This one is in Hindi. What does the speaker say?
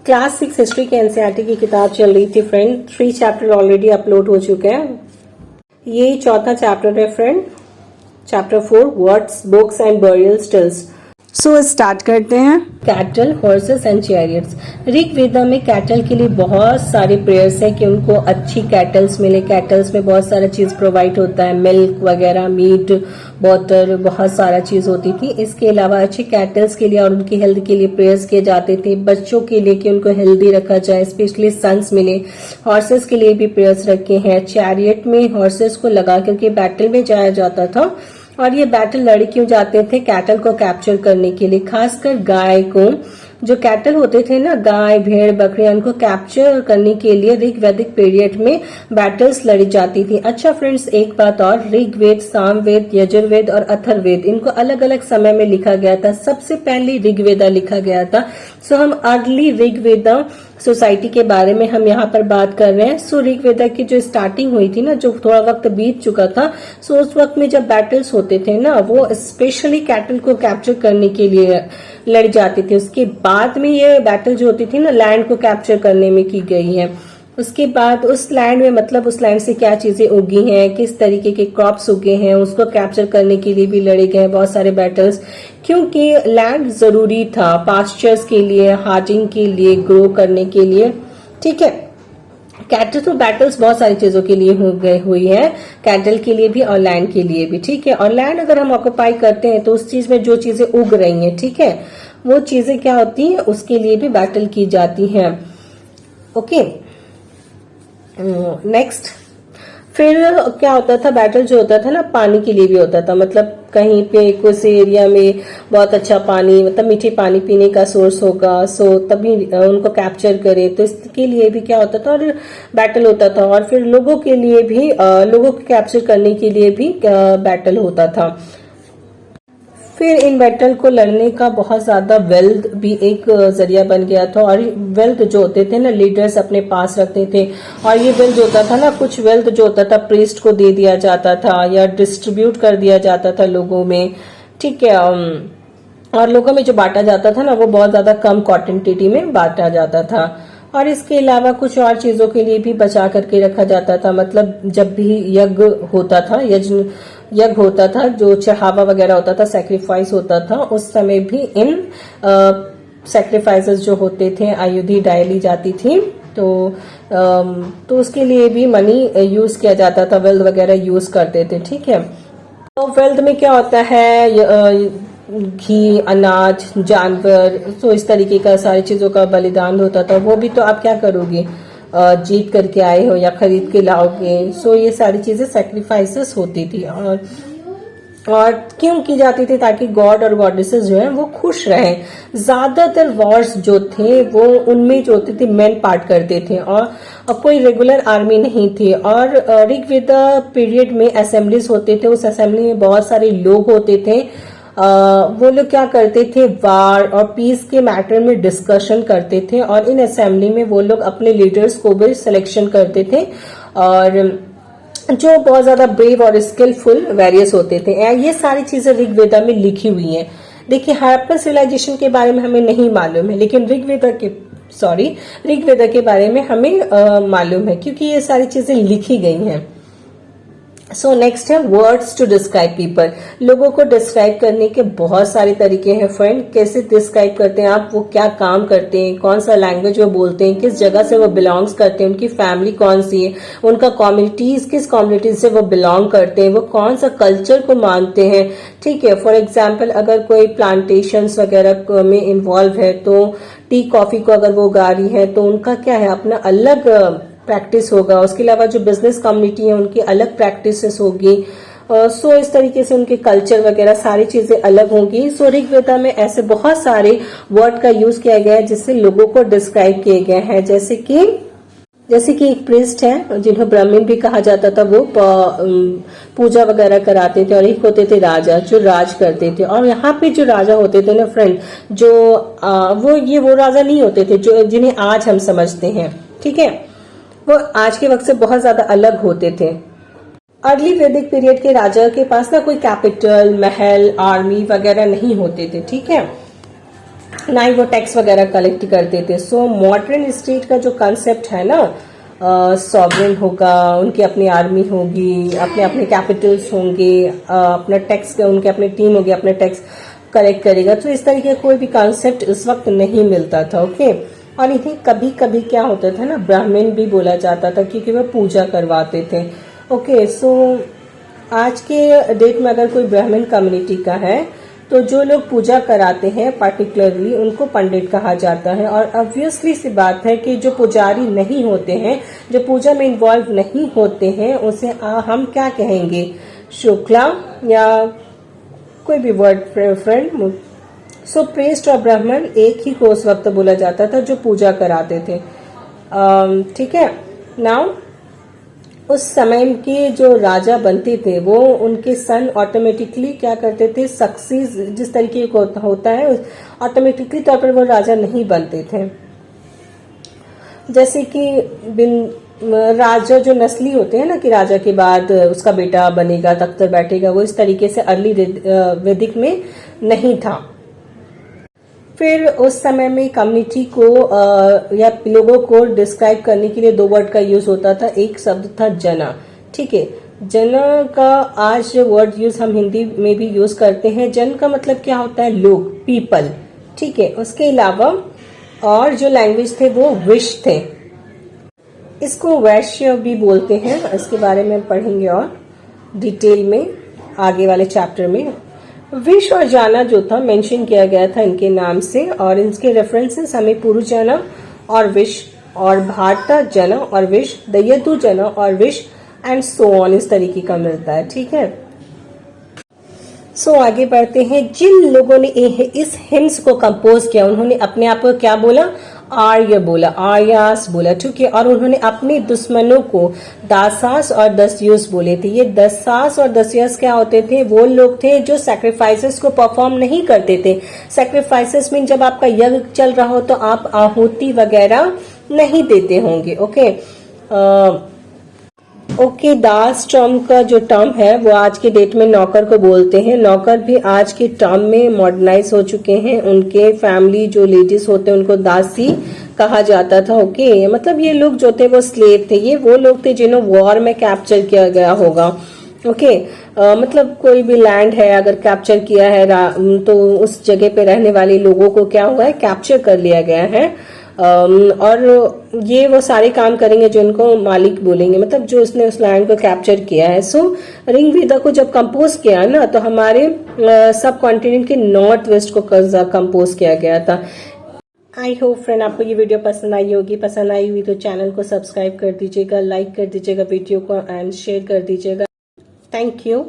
क्लास 6 हिस्ट्री के एनसीईआरटी की किताब चल रही थी फ्रेंड। 3 चैप्टर ऑलरेडी अपलोड हो चुके हैं। ये चौथा चैप्टर है friend, chapter 4 words, books and burial stills. So start करते हैं। Cattle, horses and chariots. Rig Veda में कैटल के लिए बहुत सारे प्रेयर्स है कि उनको अच्छी कैटल्स मिले। कैटल्स में बहुत सारा चीज प्रोवाइड होता है, मिल्क वगैरह, मीट, बटर, बहुत सारा चीज होती थी। इसके अलावा अच्छी कैटल्स के लिए और उनकी हेल्थ के लिए प्रेयर्स किए जाते थे। बच्चों के लिए कि उनको हेल्दी रखा जाए, स्पेशली सन्स मिले। हॉर्सेस के लिए भी प्रेयर्स रखे हैं। चैरियट में हॉर्सेस को लगा करके बैटल में जाया जाता था और ये बैटल लड़ क्यों जाते थे? कैटल को कैप्चर करने के लिए। खासकर गाय को, जो कैटल होते थे ना, गाय, भेड़, बकरियां, उनको कैप्चर करने के लिए ऋग वैदिक पीरियड में बैटल्स लड़ी जाती थी। अच्छा फ्रेंड्स, एक बात और, ऋग्वेद, सामवेद, यजुर्वेद और अथर्ववेद, इनको अलग अलग समय में लिखा गया था। सबसे पहले ऋग्वेदा लिखा गया था। सो हम अर्ली ऋग्वेदा सोसाइटी के बारे में हम यहाँ पर बात कर रहे हैं। सो ऋग्वेदा की जो स्टार्टिंग हुई थी ना, जो थोड़ा वक्त बीत चुका था, सो उस वक्त में जब बैटल्स होते थे ना, वो स्पेशली कैटल को कैप्चर करने के लिए लड़ी जाती थी। उसके बाद में ये बैटल जो होती थी ना, लैंड को कैप्चर करने में की गई है। उसके बाद उस लैंड में, मतलब उस लैंड से क्या चीजें उगी हैं, किस तरीके के क्रॉप्स उगे हैं, उसको कैप्चर करने के लिए भी लड़े गए बहुत सारे बैटल्स, क्योंकि लैंड जरूरी था पास्चर्स के लिए, हार्डिंग के लिए, ग्रो करने के लिए। ठीक है, कैटल तो बैटल्स बहुत सारी चीजों के लिए हुई है, कैटल के लिए भी और लैंड के लिए भी। ठीक है, और लैंड अगर हम ऑक्युपाई करते हैं तो उस चीज में जो चीजें उग रही हैं, ठीक है, वो चीजें क्या होती है, उसके लिए भी बैटल की जाती है। ओके, नेक्स्ट, फिर क्या होता था, बैटल जो होता था ना, पानी के लिए भी होता था। मतलब कहीं पे कुछ एरिया में बहुत अच्छा पानी, मतलब मीठे पानी पीने का सोर्स होगा, सो तभी उनको कैप्चर करे, तो इसके लिए भी क्या होता था और बैटल होता था। और फिर लोगों के लिए भी, लोगों को कैप्चर करने के लिए भी बैटल होता था। फिर इन बैटल को लड़ने का बहुत ज्यादा वेल्थ भी एक जरिया बन गया था। और वेल्थ जो होते थे ना, लीडर्स अपने पास रखते थे। और ये वेल्थ जो होता था ना, कुछ वेल्थ जो होता था प्रीस्ट को दे दिया जाता था या डिस्ट्रीब्यूट कर दिया जाता था लोगों में। ठीक है, और लोगों में जो बांटा जाता था ना, वो बहुत ज्यादा कम क्वांटिटी में बांटा जाता था। और इसके अलावा कुछ और चीजों के लिए भी बचा करके रखा जाता था। मतलब जब भी यज्ञ होता था, यज्ञ होता था, जो चढ़ावा वगैरह होता था, सैक्रिफाइस होता था, उस समय भी इन सैक्रिफाइसेस जो होते थे, आयुधि डाली ली जाती थी। तो उसके लिए भी मनी यूज किया जाता था, वेल्थ वगैरह यूज करते थे। ठीक है, तो वेल्थ में क्या होता है, घी, अनाज, जानवर, तो इस तरीके का सारी चीजों का बलिदान होता था। वो भी तो आप क्या करोगे, जीत करके आए हो या खरीद के लाओगे। सो ये सारी चीजें सैक्रिफाइसेस होती थी। और क्यों की जाती थी? ताकि गॉड और गॉडेसेस जो है वो खुश रहें। ज्यादातर वॉर्स जो थे वो उनमें जो होती थी मेन पार्ट करते थे, और कोई रेगुलर आर्मी नहीं थी। और ऋग्वेदा पीरियड में असेंबलीज होते थे, उस असेंबली में बहुत सारे लोग होते थे। वो लोग क्या करते थे, वार और पीस के मैटर में डिस्कशन करते थे। और इन असेंबली में वो लोग अपने लीडर्स को भी सिलेक्शन करते थे, और जो बहुत ज्यादा ब्रेव और स्किलफुल वैरियस होते थे। ये सारी चीजें ऋग्वेदा में लिखी हुई हैं। देखिए, हड़प्पन सिविलाइजेशन के बारे में हमें नहीं मालूम है, लेकिन ऋग्वेदा के बारे में हमें मालूम है, क्योंकि ये सारी चीजें लिखी गई हैं। सो नेक्स्ट है वर्ड्स टू डिस्क्राइब पीपल। लोगों को डिस्क्राइब करने के बहुत सारे तरीके हैं फ्रेंड। कैसे डिस्क्राइब करते हैं आप, वो क्या काम करते हैं, कौन सा लैंग्वेज वो बोलते हैं, किस जगह से वो बिलोंग्स करते हैं, उनकी फैमिली कौन सी है, उनका कम्युनिटीज, किस कम्युनिटी से वो बिलोंग करते हैं, वो कौन सा कल्चर को मानते हैं। ठीक है, फॉर एग्जाम्पल अगर कोई प्लांटेशन वगैरह में इन्वॉल्व है, तो टी, कॉफी को अगर वो उगा रही है, तो उनका क्या है, अपना अलग प्रैक्टिस होगा। उसके अलावा जो बिजनेस कम्युनिटी है, उनकी अलग प्रैक्टिसेस होगी। सो इस तरीके से उनके कल्चर वगैरह सारी चीजें अलग होंगी। सो ऋग्वेदा में ऐसे बहुत सारे वर्ड का यूज किया गया है जिससे लोगों को डिस्क्राइब किए गए हैं। जैसे कि एक प्रीस्ट है जिन्हें ब्राह्मण भी कहा जाता था, वो पूजा वगैरह कराते थे। और एक होते थे राजा, जो राज करते थे। और यहाँ पे जो राजा होते थे ना फ्रेंड, जो वो राजा नहीं होते थे जो जिन्हें आज हम समझते हैं। ठीक है, वो आज के वक्त से बहुत ज्यादा अलग होते थे। अर्ली वैदिक पीरियड के राजा के पास ना कोई कैपिटल, महल, आर्मी वगैरह नहीं होते थे। ठीक है, ना ही वो टैक्स वगैरह कलेक्ट करते थे। सो मॉडर्न स्टेट का जो कंसेप्ट है ना, सॉवरेन होगा, उनकी अपनी आर्मी होगी, अपने अपने कैपिटल्स होंगे, अपना टैक्स का उनके अपने टीम होगी, अपने टैक्स कलेक्ट करेगा। तो इस तरीके का कोई भी कॉन्सेप्ट उस वक्त नहीं मिलता था। ओके, और इन्हें कभी कभी क्या होता था ना, ब्राह्मण भी बोला जाता था क्योंकि वो पूजा करवाते थे। ओके, सो आज के डेट में अगर कोई ब्राह्मण कम्युनिटी का है तो जो लोग पूजा कराते हैं पर्टिकुलरली उनको पंडित कहा जाता है। और ऑब्वियसली सी बात है कि जो पुजारी नहीं होते हैं, जो पूजा में इन्वॉल्व नहीं होते हैं, उसे हम क्या कहेंगे, शुक्ला या कोई भी वर्ड फ्रेंड। सो प्रेस्ट और ब्राह्मण एक ही को उस वक्त बोला जाता था जो पूजा कराते थे। ठीक है। नाउ उस समय के जो राजा बनते थे वो उनके सन ऑटोमेटिकली क्या करते थे, सक्सेस जिस तरीके का होता है ऑटोमेटिकली तौर पर वो राजा नहीं बनते थे। जैसे कि राजा जो नस्ली होते हैं ना, कि राजा के बाद उसका बेटा बनेगा, तख्त पर बैठेगा, वो इस तरीके से अर्ली वैदिक में नहीं था। फिर उस समय में कम्युनिटी को या लोगों को डिस्क्राइब करने के लिए दो वर्ड का यूज होता था। एक शब्द था जना। ठीक है, जना का आज वर्ड यूज हम हिंदी में भी यूज करते हैं। जन का मतलब क्या होता है, लोग, पीपल। ठीक है, उसके अलावा और जो लैंग्वेज थे वो विश थे। इसको वैश्य भी बोलते हैं। इसके बारे में पढ़ेंगे और डिटेल में आगे वाले चैप्टर में। विश और जाना जो था मेंशन किया गया था इनके नाम से, और इनके रेफरेंसेस हमें पुरु जाना और विश और भारता जना और विश, दयदु जना और विश एंड सो ऑन इस तरीके का मिलता है। ठीक है, सो आगे बढ़ते हैं। जिन लोगों ने इस हिम्स को कंपोज किया उन्होंने अपने आप को क्या बोला, आर्य बोला, आर्यास बोला। ठीक है, और उन्होंने अपने दुश्मनों को दासास और दस्युस बोले थे। ये दसास और दस्युस क्या होते थे, वो लोग थे जो सैक्रिफाइसेस को परफॉर्म नहीं करते थे। सैक्रिफाइसेस मीन जब आपका यज्ञ चल रहा हो तो आप आहुति वगैरह नहीं देते होंगे। ओके, ओके, दास टर्म का जो टर्म है वो आज के डेट में नौकर को बोलते हैं। नौकर भी आज के टर्म में मॉडर्नाइज हो चुके हैं। उनके फैमिली जो लेडीज होते हैं उनको दासी कहा जाता था। ओके, मतलब ये लोग जो थे वो स्लेव थे। ये वो लोग थे जिन्हें वॉर में कैप्चर किया गया होगा। ओके, मतलब कोई भी लैंड है अगर कैप्चर किया है तो उस जगह पे रहने वाले लोगों को क्या हुआ है, कैप्चर कर लिया गया है। और ये वो सारे काम करेंगे जो इनको मालिक बोलेंगे, मतलब जो उसने उस लैंड को कैप्चर किया है। सो रिंग वेदा को जब कंपोज किया ना तो हमारे सब कॉन्टिनेंट के नॉर्थ वेस्ट को कंपोज किया गया था। आई होप फ्रेंड आपको ये वीडियो पसंद आई होगी। पसंद आई हुई तो चैनल को सब्सक्राइब कर दीजिएगा, लाइक कर दीजिएगा वीडियो को एंड शेयर कर दीजिएगा। Thank you.